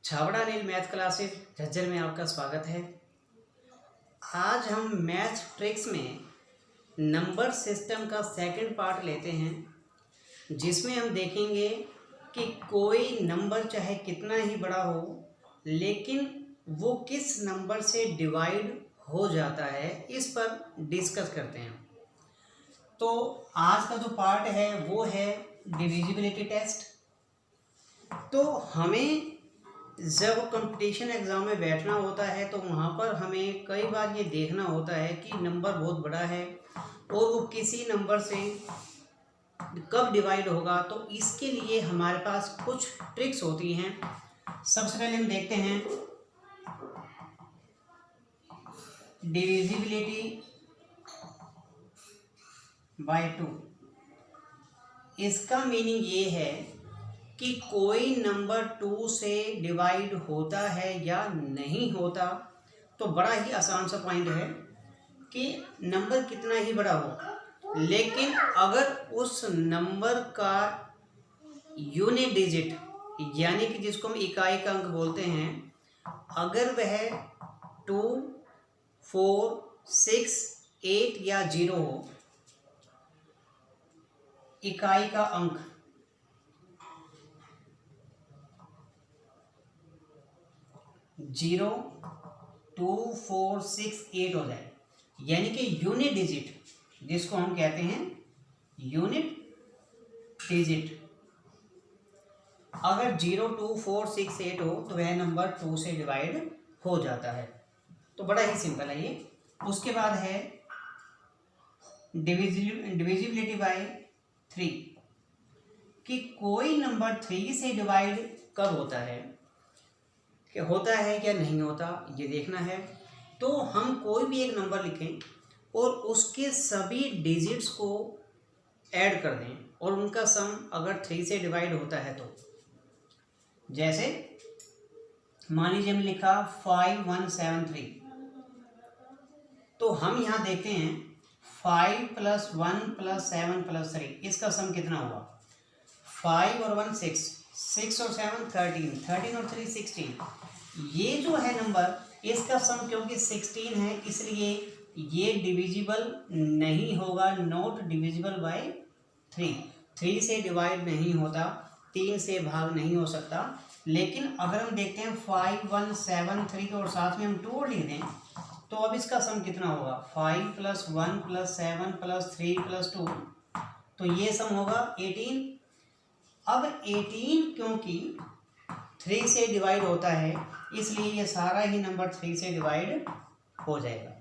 छाबड़ा नील math classes Jhajjar में आपका स्वागत है। आज हम मैथ ट्रिक्स में नंबर सिस्टम का सेकंड पार्ट लेते हैं, जिसमें हम देखेंगे कि कोई नंबर चाहे कितना ही बड़ा हो, लेकिन वो किस नंबर से डिवाइड हो जाता है, इस पर डिस्कस करते हैं। तो आज का जो पार्ट है वो है डिविजिबिलिटी टेस्ट। तो हमें जब कंपटीशन एग्ज़ाम में बैठना होता है तो वहाँ पर हमें कई बार ये देखना होता है कि नंबर बहुत बड़ा है और वो किसी नंबर से कब डिवाइड होगा। तो इसके लिए हमारे पास कुछ ट्रिक्स होती हैं। सबसे पहले हम देखते हैं डिविजिबिलिटी बाय 2। इसका मीनिंग ये है कि कोई नंबर 2 से डिवाइड होता है या नहीं होता। तो बड़ा ही आसान सा पॉइंट है कि नंबर कितना ही बड़ा हो, लेकिन अगर उस नंबर का यूनिट डिजिट यानी कि जिसको हम इकाई का अंक बोलते हैं, अगर वह 2, 4, 6, 8 या 0 हो, इकाई का अंक, जीरो 2, 4, 6, 8 हो जाए, यानी कि यूनिट डिजिट जिसको हम कहते हैं यूनिट डिजिट, अगर 0, 2, 4, 6, 8 हो तो वह नंबर 2 से डिवाइड हो जाता है। तो बड़ा ही सिंपल है ये। उसके बाद है डिविजिबिलिटी बाय 3, कि कोई नंबर 3 से डिवाइड कब होता है, कि होता है क्या नहीं होता, ये देखना है। तो हम कोई भी एक नंबर लिखें और उसके सभी डिजिट्स को ऐड कर दें और उनका सम अगर 3 से डिवाइड होता है तो, जैसे मान लीजिए हमने लिखा 5173, तो हम यहाँ देखते हैं 5 + 1 + 7 + 3, इसका सम कितना हुआ? 5 और 1 6, 6 और 7 13, 13 और 3 16। ये जो है नंबर, इसका सम क्योंकि 16 है इसलिए ये डिविजिबल नहीं होगा, नॉट डिविजिबल बाय 3। 3 से डिवाइड नहीं होता, 3 से भाग नहीं हो सकता। लेकिन अगर हम देखते हैं 5 1 7 3 और साथ में हम 2 लिख दें, तो अब इसका सम कितना होगा? 5 + 1 + 7 + 3 + 2, तो ये सम होगा 18। अब 18 क्योंकि 3 से डिवाइड होता है इसलिए ये सारा ही नंबर 3 से डिवाइड हो जाएगा।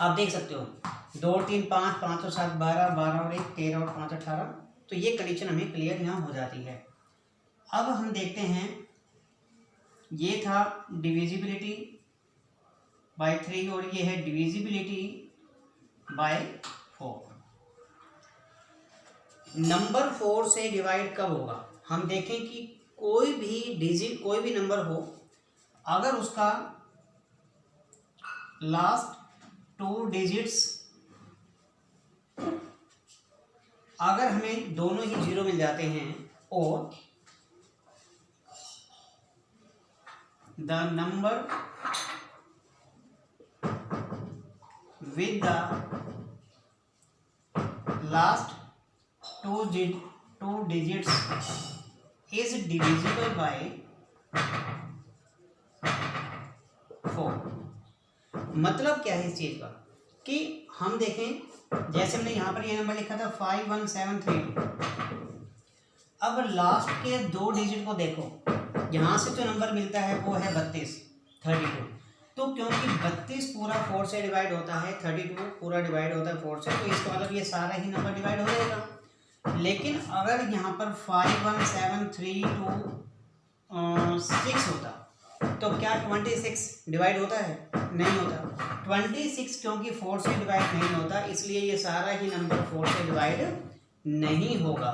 आप देख सकते हो 2 और 3 5, 5 और 7 12, 12 और 1 13 और 5 18। तो ये कंडीशन हमें क्लियर यहाँ हो जाती है। अब हम देखते हैं, ये था डिविजिबिलिटी बाय 3 और ये है डिविजिबिलिटी बाय 4। नंबर 4 से डिवाइड कब होगा? हम देखें कि कोई भी डिजिट, कोई भी नंबर हो, अगर उसका लास्ट 2 डिजिट्स, अगर हमें दोनों ही 0 मिल जाते हैं और the number with the last 2 digits is divisible by 4। मतलब क्या है इस चीज़ का, कि हम देखें जैसे हमने यहाँ पर ये नंबर लिखा था 51732। अब लास्ट के 2 डिजिट को देखो, यहाँ से जो नंबर मिलता है वो है 32। तो क्योंकि 32 पूरा 4 से डिवाइड होता है, 32 पूरा डिवाइड होता है 4 से, तो इसका मतलब ये सारा ही नंबर डिवाइड हो जाएगा। लेकिन अगर यहाँ पर 51732 6 होता तो क्या 26 डिवाइड होता है? नहीं होता। 26 क्योंकि 4 से डिवाइड नहीं होता इसलिए ये सारा ही नंबर 4 से डिवाइड नहीं होगा।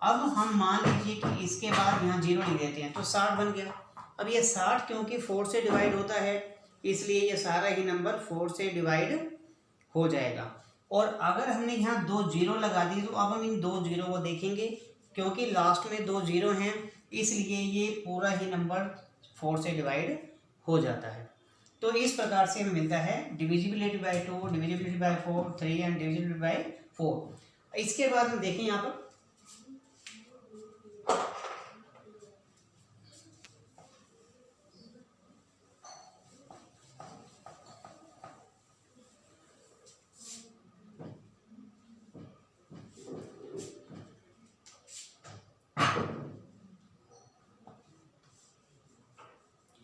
अब हम मान लीजिए कि इसके बाद यहाँ 0 लिख देते हैं तो 60 बन गया। अब ये 60 क्योंकि 4 से डिवाइड होता है इसलिए ये सारा ही नंबर 4 से डिवाइड हो जाएगा। और अगर हमने यहाँ 2 0 लगा दी तो अब हम इन 2 0 को देखेंगे क्योंकि लास्ट में 2 जीरो हैं, इसलिए ये पूरा ही नंबर 4 से डिवाइड हो जाता है। तो इस प्रकार से हमें मिलता है divisibility bye 2, divisibility bye 4, 3 and divisibility bye 4। इसके बाद हम देखें यहाँ पर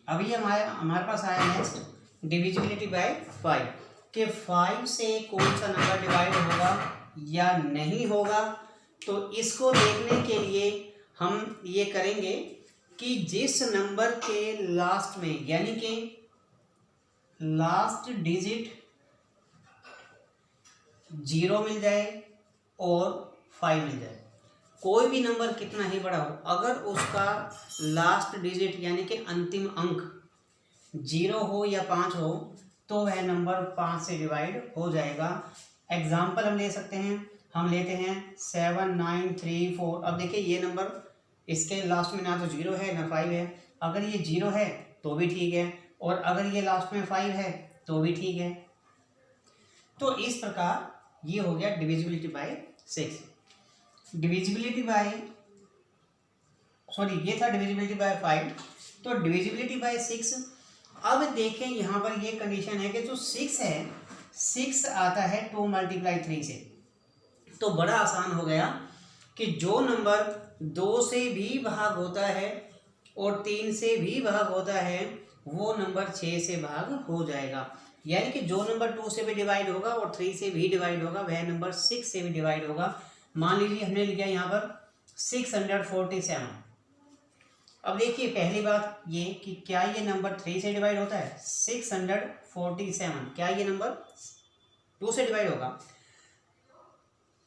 अभी हमारे पास आया नेक्स्ट डिविजिबिलिटी बाय 5 कि 5 से कौन सा नंबर डिवाइड होगा या नहीं होगा। तो इसको देखने के लिए हम ये करेंगे कि जिस नंबर के लास्ट में यानी कि लास्ट डिजिट 0 मिल जाए और 5 मिल जाए, कोई भी नंबर कितना ही बड़ा हो, अगर उसका लास्ट डिजिट यानी कि अंतिम अंक 0 हो या 5 हो तो वह नंबर 5 से डिवाइड हो जाएगा। एग्जाम्पल हम ले सकते हैं, हम लेते हैं 7 9 3 4। अब देखिए ये नंबर इसके लास्ट में ना तो 0 है ना 5 है। अगर ये 0 है तो भी ठीक है, और अगर ये लास्ट में 5 है तो भी ठीक है। तो इस प्रकार ये हो गया डिविजिबिलिटी बाय 6। डिविजिबिलिटी बाय ये था डिविजिबिलिटी बाय 5। तो डिविजिबिलिटी बाय 6। अब देखें यहाँ पर ये कंडीशन है कि जो 6 है, 6 आता है 2 × 3 से। तो बड़ा आसान हो गया कि जो नंबर 2 से भी भाग होता है और 3 से भी भाग होता है वो नंबर 6 से भाग हो जाएगा। यानी कि जो नंबर 2 से भी डिवाइड होगा और 3 से भी डिवाइड होगा वह नंबर 6 से भी डिवाइड होगा। मान लीजिए हमने लिखा यहाँ पर 647। अब देखिए पहली बात ये कि क्या ये नंबर 3 से डिवाइड होता है? 647 क्या ये नंबर 2 से डिवाइड होगा?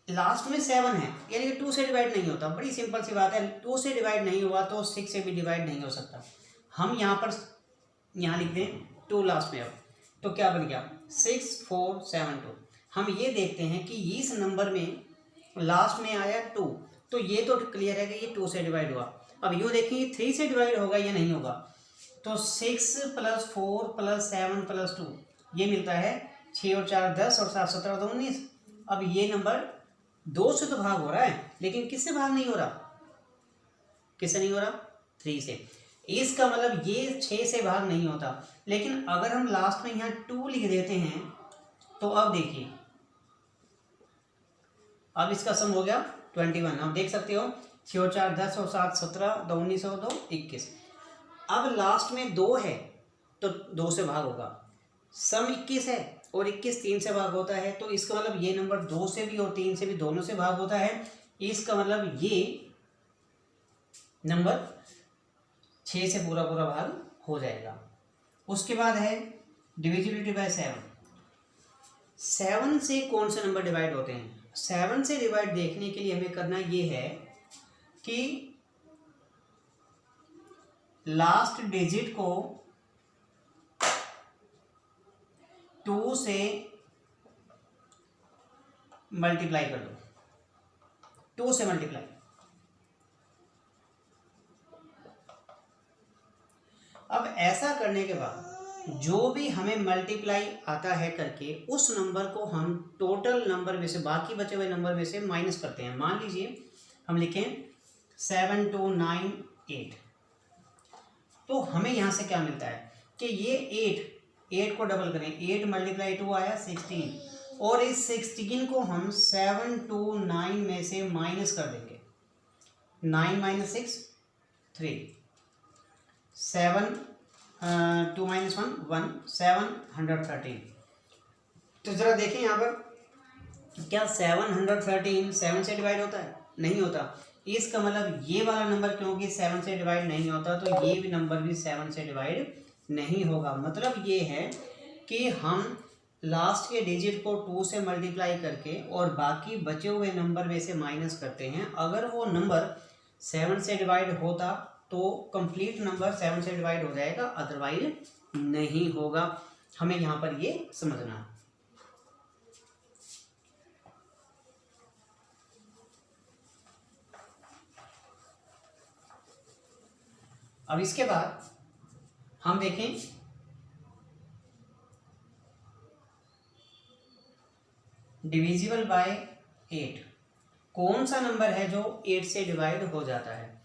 लास्ट में 7 है यानी कि 2 से डिवाइड नहीं होता। बड़ी सिंपल सी बात है, 2 से डिवाइड नहीं हुआ तो 6 से भी डिवाइड नहीं हो सकता। हम यहाँ लिख दें 2 लास्ट में। अब तो क्या बन गया 6472। हम ये देखते हैं कि इस नंबर में लास्ट में आया 2, तो ये तो क्लियर है कि ये 2 से डिवाइड हुआ। अब यूँ देखेंगे 3 से डिवाइड होगा या नहीं होगा। तो 6 + 4 + 7 + 2 ये मिलता है 6 और 4 10 और 7 17 तो 19। अब ये नंबर 2 से तो भाग हो रहा है, लेकिन किससे भाग नहीं हो रहा? किससे नहीं हो रहा? 3 से। इसका मतलब ये 6 से भाग नहीं होता। लेकिन अगर हम लास्ट में यहाँ 2 लिख देते हैं तो अब देखिए, अब इसका सम हो गया 21। आप देख सकते हो 6 और 4 10 और 7 17 2 19 और 2 21। अब लास्ट में 2 है तो 2 से भाग होगा। सम 21 है और 21 3 से भाग होता है, तो इसका मतलब ये नंबर 2 से भी और 3 से भी दोनों से भाग होता है। इसका मतलब ये नंबर 6 से पूरा भाग हो जाएगा। उसके बाद है डिविजिबिलिटी बाय 7। 7 से कौन से नंबर डिवाइड होते हैं? 7 से डिवाइड देखने के लिए हमें करना ये है कि लास्ट डिजिट को 2 से मल्टीप्लाई कर दो। 2 से मल्टीप्लाई। अब ऐसा करने के बाद जो भी हमें मल्टीप्लाई आता है करके उस नंबर को हम टोटल नंबर में से, बाकी बचे हुए नंबर में से माइनस करते हैं। मान लीजिए हम लिखें 7298। तो हमें यहाँ से क्या मिलता है कि ये 8 को डबल करें, 8 × 2 आया 16, और इस 16 को हम 729 में से माइनस कर देंगे। 9 - 6 3, 7 2 - 1 1 713। तो जरा देखें यहाँ पर, क्या 713 7 से डिवाइड होता है? नहीं होता। इसका मतलब ये वाला नंबर क्योंकि 7 से डिवाइड नहीं होता तो ये भी नंबर भी 7 से डिवाइड नहीं होगा। मतलब ये है कि हम लास्ट के डिजिट को 2 से मल्टीप्लाई करके और बाकी बचे हुए नंबर में से माइनस करते हैं। अगर वो नंबर 7 से डिवाइड होता तो कंप्लीट नंबर 7 से डिवाइड हो जाएगा, अदरवाइज नहीं होगा। हमें यहाँ पर ये समझना है। अब इसके बाद हम देखें डिविजिबल बाय 8, कौन सा नंबर है जो 8 से डिवाइड हो जाता है।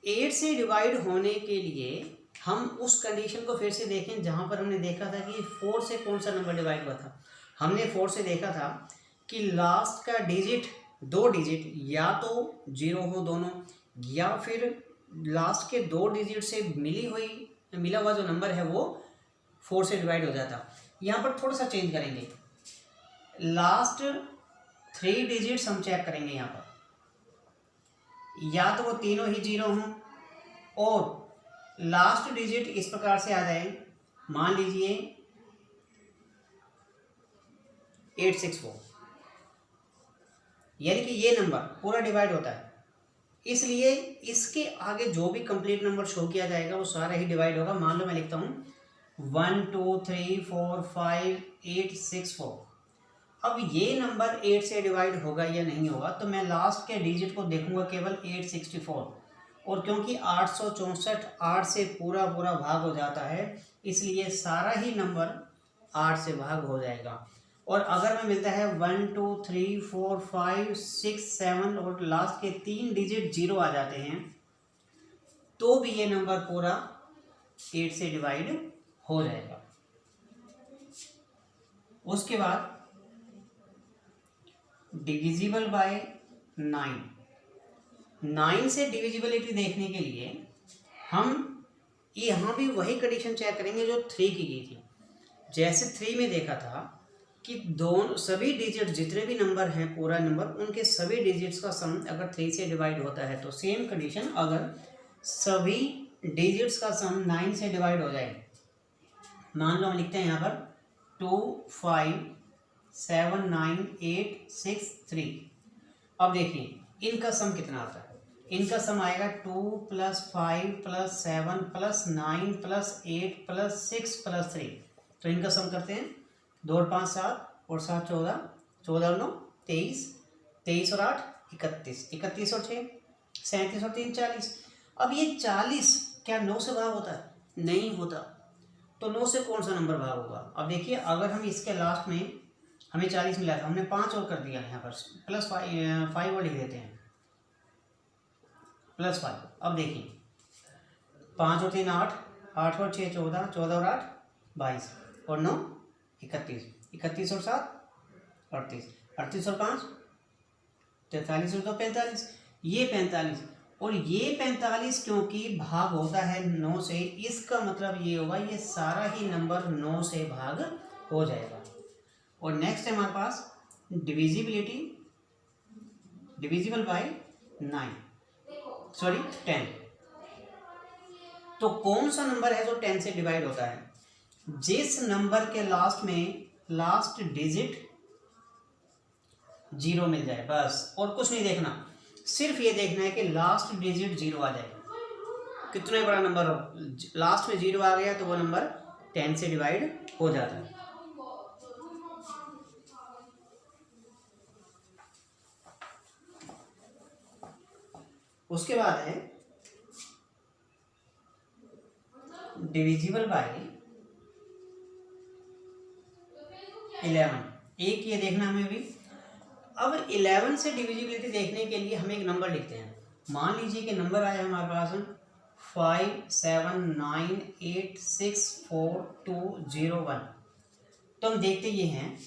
8 से डिवाइड होने के लिए हम उस कंडीशन को फिर से देखें जहां पर हमने देखा था कि 4 से कौन सा नंबर डिवाइड हुआ था। हमने 4 से देखा था कि लास्ट का डिजिट, 2 डिजिट या तो 0 हो दोनों, या फिर लास्ट के 2 डिजिट से मिला हुआ जो नंबर है वो 4 से डिवाइड हो जाता। यहाँ पर थोड़ा सा चेंज करेंगे, लास्ट 3 डिजिट्स हम चेक करेंगे यहाँ पर, या तो वो तीनों ही 0 हों और लास्ट डिजिट इस प्रकार से आ जाए, मान लीजिए 864, यानी कि ये नंबर पूरा डिवाइड होता है, इसलिए इसके आगे जो भी कंप्लीट नंबर शो किया जाएगा वो सारा ही डिवाइड होगा। मान लो मैं लिखता हूँ 1 2 3 4 5 8 6 4। अब ये नंबर 8 से डिवाइड होगा या नहीं होगा, तो मैं लास्ट के डिजिट को देखूंगा केवल 864, और क्योंकि 864 8 से पूरा भाग हो जाता है, इसलिए सारा ही नंबर 8 से भाग हो जाएगा। और अगर मैं मिलता है 1 2 3 4 5 6 7 और लास्ट के 3 डिजिट 0 आ जाते हैं, तो भी ये नंबर पूरा 8 से डिवाइड हो जाएगा। उसके बाद डिविजिबल बाय 9 से डिविजिबिलिटी देखने के लिए हम यहाँ भी वही कंडीशन चेक करेंगे जो 3 की गई थी। जैसे 3 में देखा था कि दोनों सभी डिजिट जितने भी नंबर हैं पूरा नंबर, उनके सभी डिजिट्स का सम अगर 3 से डिवाइड होता है, तो सेम कंडीशन अगर सभी डिजिट्स का सम 9 से डिवाइड हो जाए, मान लो हम लिखते हैं यहाँ पर 2 5 7 9 8 6 3। अब देखिए इनका सम कितना आता है, इनका सम आएगा 2 + 5 + 7 + 9 + 8 + 6 + 3। तो इनका सम करते हैं, 2 और 5 7 और 7 14, 14 और 9 23, 23 और 8 31, 31 और 6 37 और 3 40। अब ये 40 क्या 9 से भाग होता है? नहीं होता। तो 9 से कौन सा नंबर भाग होगा? अब देखिए अगर हम इसके लास्ट में हमें 40 मिला था, हमने 5 और कर दिया, यहाँ पर +5 और लिख देते हैं, +5। अब देखिए 5 और 3 8, 8 और 6 14, 14 और 8 22 और 9 31, 31 और 7 38, 38 और 5 43 और 2 45, ये 45 और ये 45 क्योंकि भाग होता है 9 से, इसका मतलब ये होगा ये सारा ही नंबर 9 से भाग हो जाएगा। और नेक्स्ट है हमारे पास डिविजिबिलिटी, डिविजिबल बाय 10। तो कौन सा नंबर है जो 10 से डिवाइड होता है? जिस नंबर के लास्ट में लास्ट डिजिट 0 मिल जाए, बस, और कुछ नहीं देखना, सिर्फ ये देखना है कि लास्ट डिजिट 0 आ जाए। कितना बड़ा नंबर हो, लास्ट में 0 आ गया तो वो नंबर 10 से डिवाइड हो जाता है। उसके बाद है डिविजिबल बाय 11। एक ये देखना हमें भी। अब 11 से डिविजिबिलिटी देखने के लिए हम एक नंबर लिखते हैं। मान लीजिए कि नंबर आया हमारे पास 5 7 9 8 6 4 2 0 1। तो हम देखते ये हैं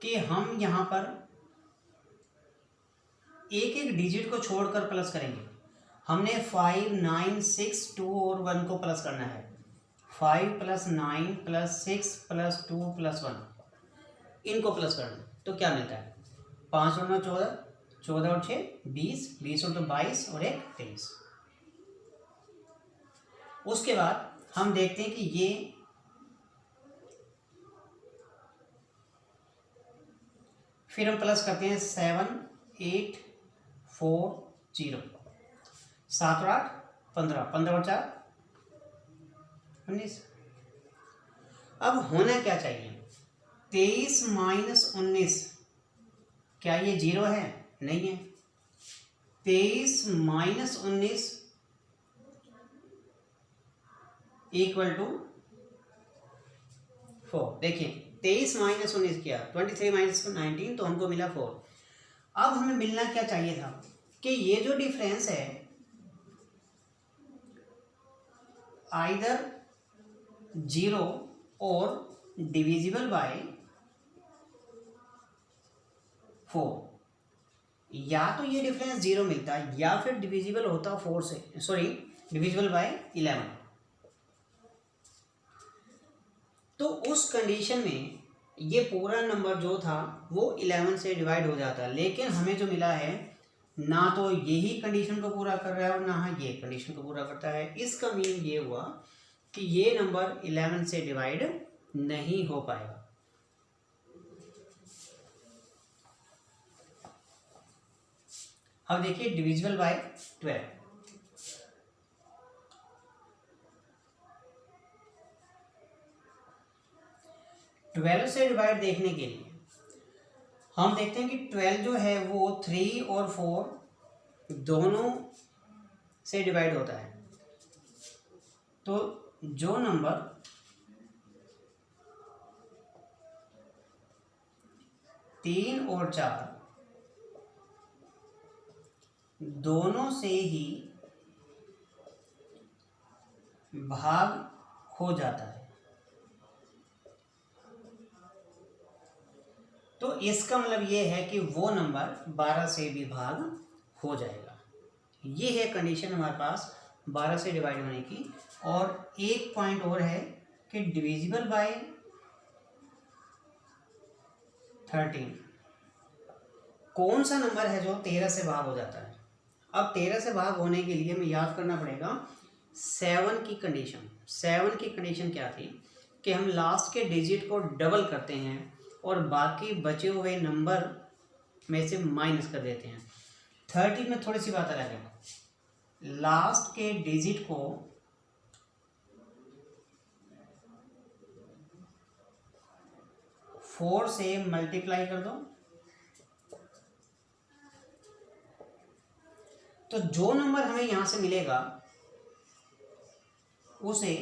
कि हम यहाँ पर एक एक डिजिट को छोड़कर प्लस करेंगे। हमने 5 9 6 2 और 1 को प्लस करना है। 5 + 9 + 6 + 2 + 1, इनको प्लस करना। तो क्या मिलता है? 5 और 9 14, 14 और 6 20, 20 और 2 22 और 1 23। उसके बाद हम देखते हैं कि ये फिर हम प्लस करते हैं 7 8 4 0, 7 और 8 15, 15 और 4 19। अब होना क्या चाहिए? 23 - 19, क्या ये 0 है? नहीं है। 23 - 19 इक्वल टू 4। देखिए 23 माइनस 19 किया, 23 माइनस 19 तो हमको मिला 4। अब हमें मिलना क्या चाहिए था कि ये जो डिफरेंस है आइदर 0 और डिविजिबल बाय 4, या तो ये डिफरेंस 0 मिलता या फिर डिविजिबल होता 4 से, सॉरी डिविजिबल बाय 11। तो उस कंडीशन में ये पूरा नंबर जो था वो 11 से डिवाइड हो जाता, लेकिन हमें जो मिला है ना तो यही कंडीशन को पूरा कर रहा है और ना ये कंडीशन को पूरा करता है। इसका मीन ये हुआ कि ये नंबर 11 से डिवाइड नहीं हो पाएगा। अब देखिए डिविजिबल बाय 12, ट्वेल्व से डिवाइड देखने के लिए हम देखते हैं कि 12 जो है वो 3 और 4 दोनों से डिवाइड होता है। तो जो नंबर 3 और 4 दोनों से ही भाग हो जाता है, तो इसका मतलब ये है कि वो नंबर 12 से भी भाग हो जाएगा। ये है कंडीशन हमारे पास 12 से डिवाइड होने की। और एक पॉइंट और है कि डिविजिबल बाय 13 कौन सा नंबर है जो 13 से भाग हो जाता है। अब 13 से भाग होने के लिए हमें याद करना पड़ेगा 7 की कंडीशन। 7 की कंडीशन क्या थी कि हम लास्ट के डिजिट को डबल करते हैं और बाकी बचे हुए नंबर में से माइनस कर देते हैं। 13 में थोड़ी सी बात अलग है, लास्ट के डिजिट को फोर से मल्टीप्लाई कर दो, तो जो नंबर हमें यहां से मिलेगा उसे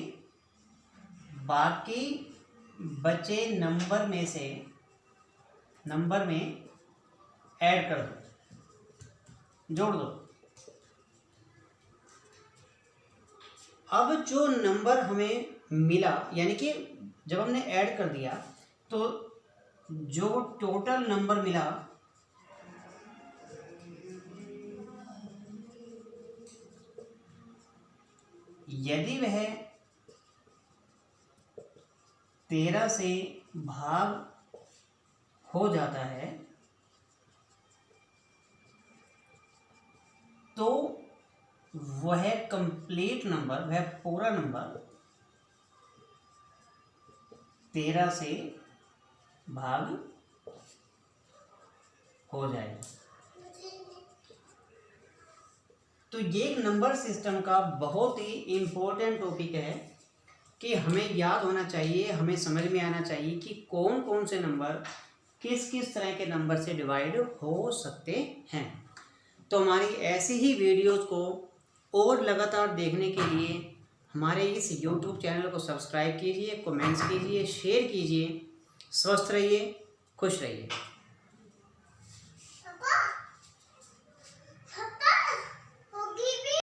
बाकी बचे नंबर में ऐड कर दो, जोड़ दो। अब जो नंबर हमें मिला, यानी कि जब हमने ऐड कर दिया तो जो टोटल नंबर मिला यदि वह 13 से भाग हो जाता है तो वह कंप्लीट नंबर, वह पूरा नंबर 13 से भाग हो जाएगा। तो ये नंबर सिस्टम का बहुत ही इम्पोर्टेंट टॉपिक है कि हमें याद होना चाहिए, हमें समझ में आना चाहिए कि कौन कौन से नंबर किस किस तरह के नंबर से डिवाइड हो सकते हैं। तो हमारी ऐसी ही वीडियोज़ को और लगातार देखने के लिए हमारे इस YouTube चैनल को सब्सक्राइब कीजिए, कमेंट्स कीजिए, शेयर कीजिए। स्वस्थ रहिए, खुश रहिए।